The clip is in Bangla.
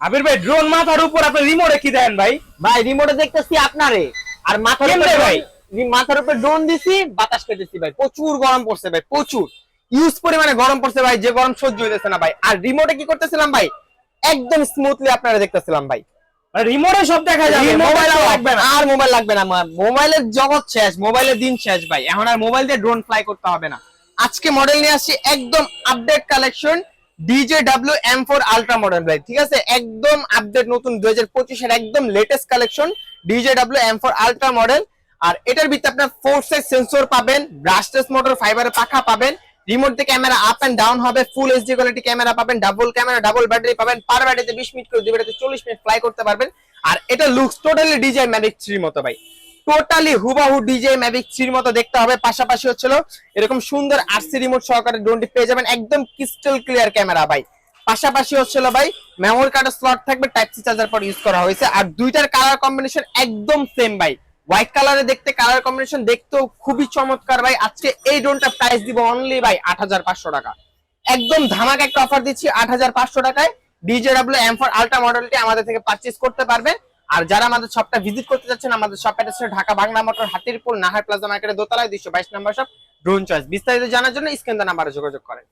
আবির ভাই ড্রোন মাথার উপর আপনি রিমোটে কি দেন ভাই? ভাই রিমোটে দেখতেছি আপনারে, আর মাথার উপর ড্রোন দিছি, বাতাস পেতেছি ভাই। প্রচুর গরম পড়ছে ভাই, প্রচুর ইউজ পরিমাণে গরম পড়ছে ভাই, যে গরম সহ্য হইতেছে না ভাই। আর রিমোটে কি করতেছিলাম ভাই, একদম স্মুথলি আপনারা দেখতেছিলাম ভাই। রিমোটে সব দেখা যাবে, মোবাইল লাগবে না। আর মোবাইল লাগবে না, মোবাইলের জগৎ শেষ, মোবাইলের দিন শেষ ভাই। এখন আর মোবাইল দিয়ে ড্রোন ফ্লাই করতে হবে না। আজকে মডেল নিয়ে আসছি একদম update collection, DJW M4 ultra model ভাই, ঠিক আছে? একদম আপডেট নতুন 2025 এর একদম latest collection DJW M4 ultra model. আর এটার ভিতরে আপনার 4 সেন্সর পাবেন, ব্রাশলেস মোটর, ফাইবারের পাখা পাবেন, রিমোট দিয়ে ক্যামেরা আপ এন্ড ডাউন হবে, ফুল এইচডি কোয়ালিটি ক্যামেরা পাবেন, ডাবল ক্যামেরা, ডাবল ব্যাটারি পাবেন, পার ব্যাটারিতে 20 মিনিট করে, দুই ব্যাটারিতে 40 মিনিট ফ্লাই করতে পারবেন। আর এটা লুকস টোটালি ডিজে ম্যাভিক 3 মতো ভাই, টোটালি হুবাহু ডিজে ম্যাভিক 3 মতো দেখতে হবে। পাশাপাশি হচ্ছিল এরকম সুন্দর আরসি রিমোট সহকারে ড্রোনটি পেয়ে যাবেন, একদম ক্রিস্টাল ক্লিয়ার ক্যামেরা ভাই। পাশাপাশি হচ্ছিল ভাই মেমোরি কার্ডের স্লট থাকবে, টাইপ সি চার্জার পর ইউজ করা হয়েছে। আর দুইটার কালার কম্বিনেশন একদম সেম ভাই, হোয়াইট কালারে দেখতে, কালার কম্বিনেশন দেখতেও খুবই চমৎকার ভাই। আজকে এই ড্রোনটা প্রাইস দিব অনলি ভাই 8500 টাকা। একদম ধামাকা একটা অফার দিচ্ছি 8500 টাকায় DJW M4 আলট্রা মডেলটি আমাদের থেকে পারচেজ করতে পারবেন। আর যারা আমাদের শপটা ভিজিট করতে যাচ্ছেন, আমাদের shop address Dhaka Bangla motor, Hatirpul, Nahar plaza মার্কেটের দোতলায়, 222 নম্বর শপ, ড্রোন চয়েস। বিস্তারিত জানার জন্য স্ক্রিন নাম্বারে যোগাযোগ করেন।